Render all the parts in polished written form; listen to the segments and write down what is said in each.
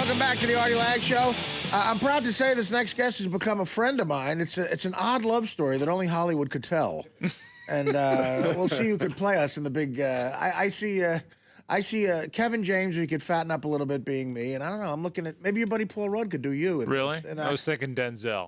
Welcome back to the Artie Lange Show. I'm proud to say this next guest has become a friend of mine. It's an odd love story that only Hollywood could tell. And we'll see who could play us in the big... I see Kevin James, who could fatten up a little bit, being me. And I don't know, I'm looking at... Maybe your buddy Paul Rudd could do you. Really? I was thinking Denzel.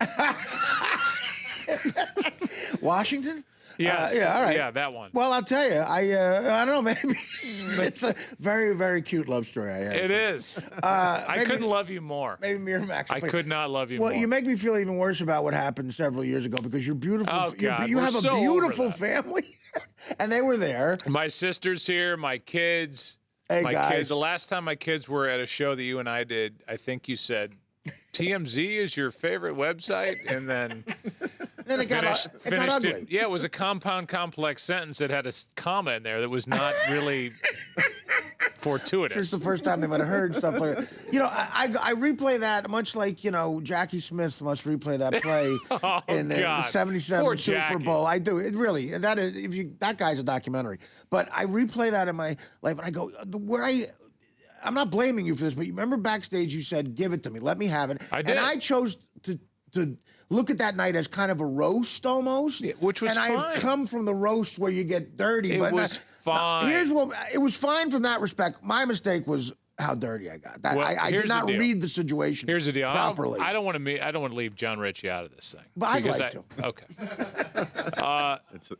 Washington? Yes. Yeah, all right. Yeah, that one. Well, I'll tell you, I don't know, maybe it's a very, very cute love story I have. It is. I couldn't love you more. Maybe Miramax. I could not love you more. Well, you make me feel even worse about what happened several years ago because you're beautiful. Oh, God. You have a so beautiful family, and they were there. My sister's here, my kids. Hey, my guys. kids. The last time my kids were at a show that you and I did, I think you said, TMZ is your favorite website? And then... Then it got ugly. Yeah, it was a compound complex sentence that had a comma in there that was not really fortuitous. It's the first time they might have heard stuff like that. You know, I replay that much like, you know, Jackie Smith must replay that play in the 77 Poor Super Jackie. Bowl. I do. It really, that is, that guy's a documentary. But I replay that in my life, and I go, I'm not blaming you for this, but you remember backstage you said, give it to me, let me have it. I did. And I chose to look at that night as kind of a roast almost. Yeah, which was fine. And I've come from the roast where you get dirty. It was fine. Here's what, it was fine from that respect. My mistake was how dirty I got. I did not read the situation properly. I don't want to leave John Ritchie out of this thing. But I'd like to. Okay.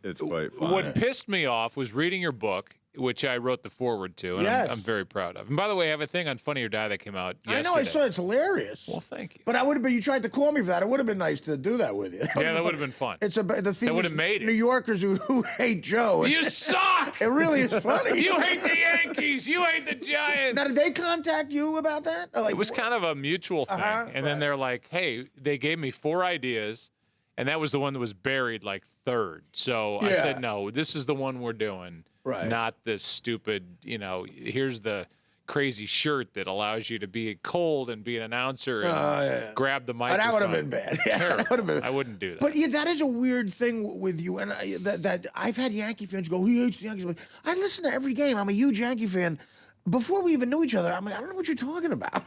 It's quite fun. What pissed me off was reading your book, which I wrote the foreword to, and Yes. I'm very proud of. And by the way, I have a thing on Funny or Die that came out yesterday. I know, I saw it. It's hilarious. Well, thank you. But I would have been. You tried to call me for that. It would have been nice to do that with you. Yeah, that would have been fun. It's the theme. That would have made it. New Yorkers who hate Joe. You suck! It really is funny. You hate the Yankees. You hate the Giants. Now, did they contact you about that? Or like, It was kind of a mutual thing. And then they're like, hey, they gave me 4 ideas, and that was the one that was buried like third. So I said, no, this is the one we're doing. Right. Not this stupid, you know, here's the crazy shirt that allows you to be cold and be an announcer and grab the microphone. That would have been bad. Yeah, that would have been. I wouldn't do that. But yeah, that is a weird thing with you. And that I've had Yankee fans go, he hates the Yankees. But I listen to every game. I'm a huge Yankee fan. Before we even knew each other, I'm like, I don't know what you're talking about.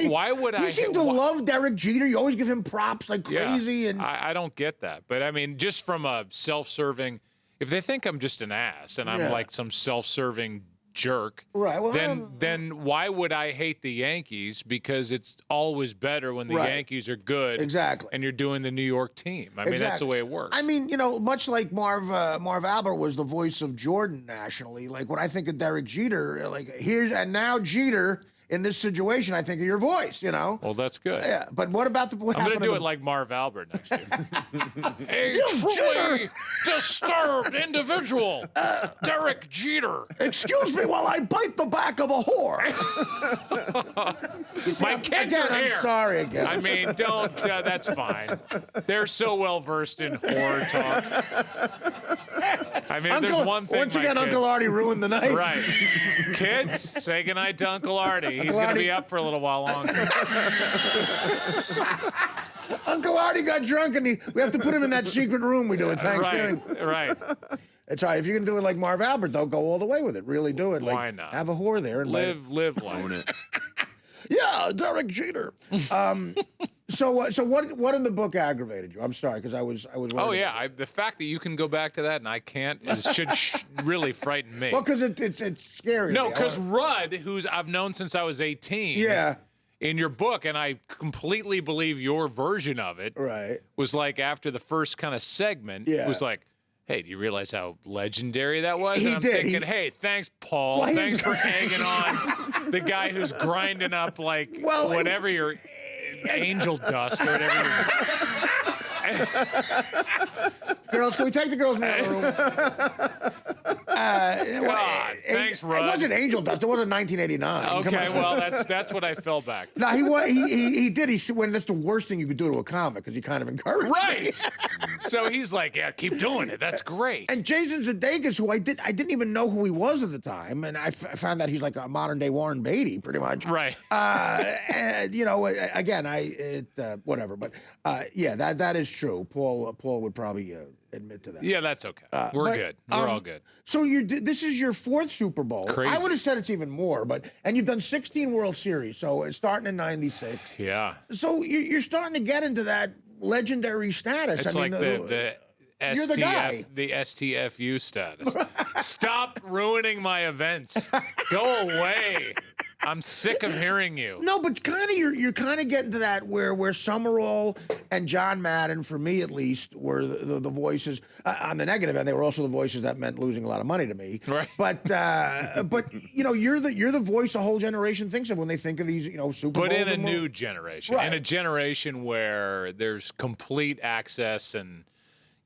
Why would I? You seem to love Derek Jeter. You always give him props like crazy. Yeah, And I don't get that. But I mean, just from a self-serving, if they think I'm just an ass and I'm like some self-serving jerk, right? Well, then why would I hate the Yankees? Because it's always better when the Yankees are good, exactly, and you're doing the New York team. I mean, that's the way it works. I mean, you know, much like Marv Albert was the voice of Jordan nationally. Like when I think of Derek Jeter, like now Jeter. In this situation, I think of your voice, you know? Well, that's good. Yeah, but what about I'm going to do it like Marv Albert next year. A truly disturbed individual, Derek Jeter. Excuse me while I bite the back of a whore. My kids are here. I'm sorry again. I mean, don't, that's fine. They're so well-versed in horror talk. I mean, there's one thing. Once again, Uncle Artie ruined the night. Right. Kids, say goodnight to Uncle Artie. He's going to be up for a little while longer. Uncle Artie got drunk, and we have to put him in that secret room we do at Thanksgiving. Right. It's all right. If you can do it like Marv Albert, though, go all the way with it. Really do it. Why not? Have a whore there and live life. Own it. Yeah, Derek Jeter. So what in the book aggravated you? I'm sorry, because I was. Oh yeah, the fact that you can go back to that and I can't should really frighten me. Well, because it's scary. No, because Rudd, who's I've known since I was 18. Yeah. In your book, and I completely believe your version of it. Right. Was like after the first kind of segment. Yeah. It was like, hey, do you realize how legendary that was? He and I'm did. thinking, hey, thanks, Paul. Well, thanks for egging on the guy who's grinding up like whatever your angel dust or whatever you're... Girls, can we take the girls in the room? God, thanks, Rudd. It wasn't angel dust. It wasn't 1989. Okay, well, that's what I fell back to. No, he did. He said, that's the worst thing you could do to a comic because he kind of encouraged it. So he's like, yeah, keep doing it. That's great. And Jason Sudeikis, who I didn't even know who he was at the time, and I found that he's like a modern day Warren Beatty, pretty much. Right. And, you know, again, whatever. But yeah, that is true. Paul would probably admit to that. Yeah, that's okay. We're good. We're all good. So this is your 4th Super Bowl. Crazy. I would have said it's even more, and you've done 16 World Series, so it's starting in '96. Yeah. So you're starting to get into that legendary status. It's like the you're the guy. The STFU status. Stop ruining my events. Go away. I'm sick of hearing you. No, but kind of you're kind of getting to that where Summerall and John Madden, for me at least, were the voices on the negative end. They were also the voices that meant losing a lot of money to me. Right. But you're the voice a whole generation thinks of when they think of these Super Bowl. But in a new generation, right. In a generation where there's complete access and.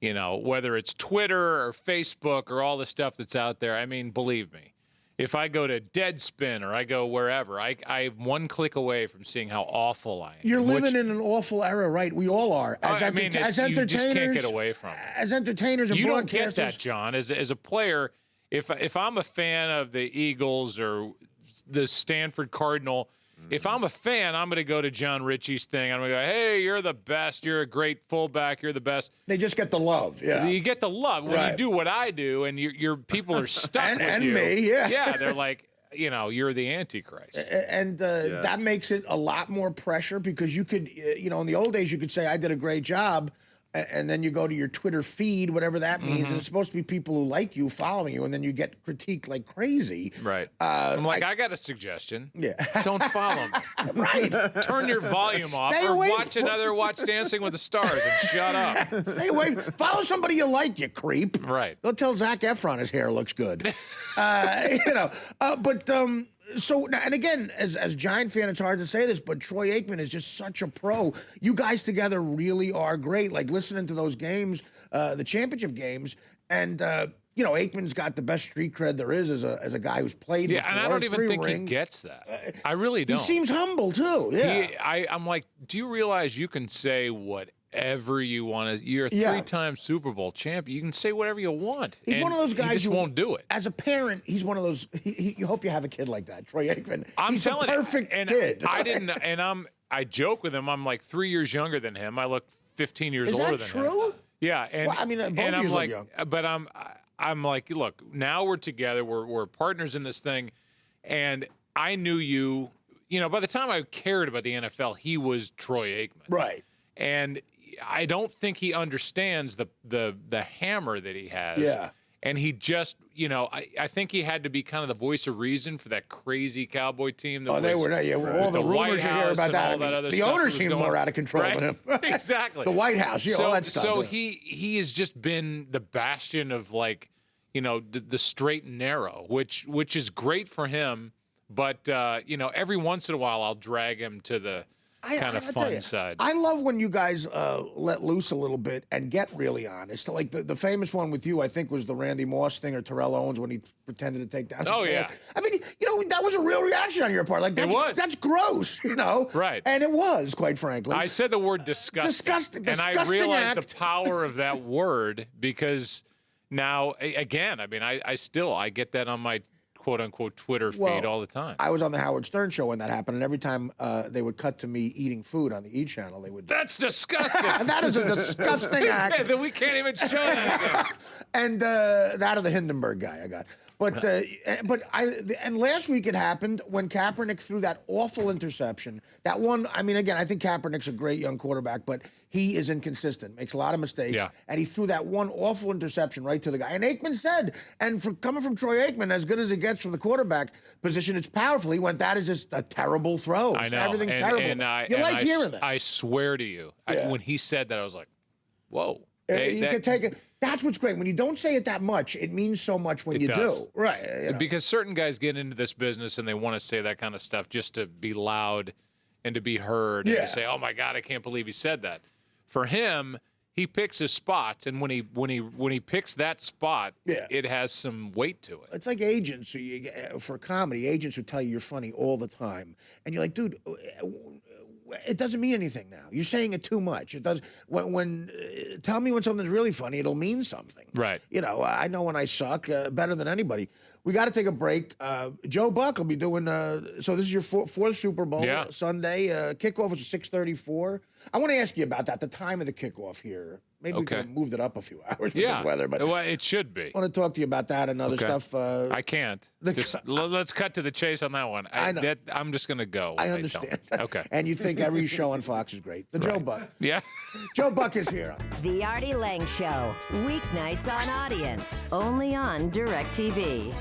Whether it's Twitter or Facebook or all the stuff that's out there, I mean, believe me, if I go to Deadspin or I go wherever, I'm one click away from seeing how awful I am. You're living in an awful era, right? We all are. As entertainers, you just can't get away from it. As entertainers and you broadcasters. don't get that, John. As a player, if I'm a fan of the Eagles or the Stanford Cardinal, if I'm a fan, I'm going to go to John Ritchie's thing. I'm going to go, hey, you're the best. You're a great fullback. You're the best. They just get the love. Yeah. You get the love. When you do what I do and your people are stuck with and you. And me, yeah. Yeah, they're like, you're the Antichrist. And that makes it a lot more pressure because you could, in the old days, you could say, I did a great job. And then you go to your Twitter feed, whatever that means, and it's supposed to be people who like you, following you, and then you get critiqued like crazy. Right. I'm like, I got a suggestion. Yeah. Don't follow me. Right. Turn your volume off or watch Dancing with the Stars and shut up. Stay away. Follow somebody you like, you creep. Right. Go tell Zac Efron his hair looks good. So, and again, as a Giant fan, it's hard to say this, but Troy Aikman is just such a pro. You guys together really are great. Like listening to those games, the championship games, and Aikman's got the best street cred there is as a guy who's played. Yeah, before, and I don't even think rings. he gets that. I really don't. He seems humble too. Yeah, I'm like, do you realize you can say whatever you want to? You're a 3-time Super Bowl champion. You can say whatever you want. He's one of those guys who won't do it. As a parent, he's one of those. You hope you have a kid like that, Troy Aikman. He's telling a perfect kid. I joke with him. I'm like 3 years younger than him. I look 15 years older than him. Is that true? Yeah, and well, I mean, both and of you I'm like, young. but I'm like, look, now we're together. We're partners in this thing, and I knew you. By the time I cared about the NFL, he was Troy Aikman. Right. And I don't think he understands the hammer that he has. Yeah. And he just, I think he had to be kind of the voice of reason for that crazy Cowboy team. That they were, all the rumors you hear about that. The owners seem more out of control than him. Exactly. The White House, all that stuff. So he has just been the bastion of the straight and narrow, which is great for him. But every once in a while I'll drag him to the kind of fun side. I love when you guys let loose a little bit and get really honest. Like the famous one with you, I think, was the Randy Moss thing or Terrell Owens when he pretended to take down. Oh, yeah. I mean, that was a real reaction on your part. Like that's gross, Right. And it was, quite frankly. I said the word disgusting. And I realized the power of that word because now, again, I mean, I get that on my quote-unquote Twitter feed all the time. I was on the Howard Stern show when that happened, and every time they would cut to me eating food on the E! channel, they would... That's disgusting! That is a disgusting act. Yeah, then we can't even show that. And that or the Hindenburg guy I got. But last week it happened when Kaepernick threw that awful interception. That one, I mean, again, I think Kaepernick's a great young quarterback, but he is inconsistent, makes a lot of mistakes. Yeah. And he threw that one awful interception right to the guy. And Aikman said, coming from Troy Aikman, as good as it gets from the quarterback position, it's powerful. He went, that is just a terrible throw. I know. Everything's terrible. You like hearing that. I swear to you, when he said that, I was like, whoa. You can take it. That's what's great. When you don't say it that much, it means so much when you do. Right. Because certain guys get into this business and they want to say that kind of stuff just to be loud and to be heard and to say, oh, my God, I can't believe he said that. For him, he picks his spots, and when he picks that spot, it has some weight to it. It's like agents for comedy. Agents who tell you you're funny all the time, and you're like, dude, it doesn't mean anything now. You're saying it too much. It does. Tell me when something's really funny. It'll mean something. Right. I know when I suck better than anybody. We got to take a break. Joe Buck will be doing. So this is your fourth Super Bowl Sunday. Kickoff is 6:34. I want to ask you about that. The time of the kickoff here. Maybe we could have moved it up a few hours with this weather. But well, it should be. I want to talk to you about that and other stuff. I can't. Let's cut to the chase on that one. I know. I'm just going to go. I understand. Okay. And you think every show on Fox is great. Joe Buck. Yeah. Joe Buck is here. The Artie Lange Show. Weeknights on Audience. Only on DirecTV.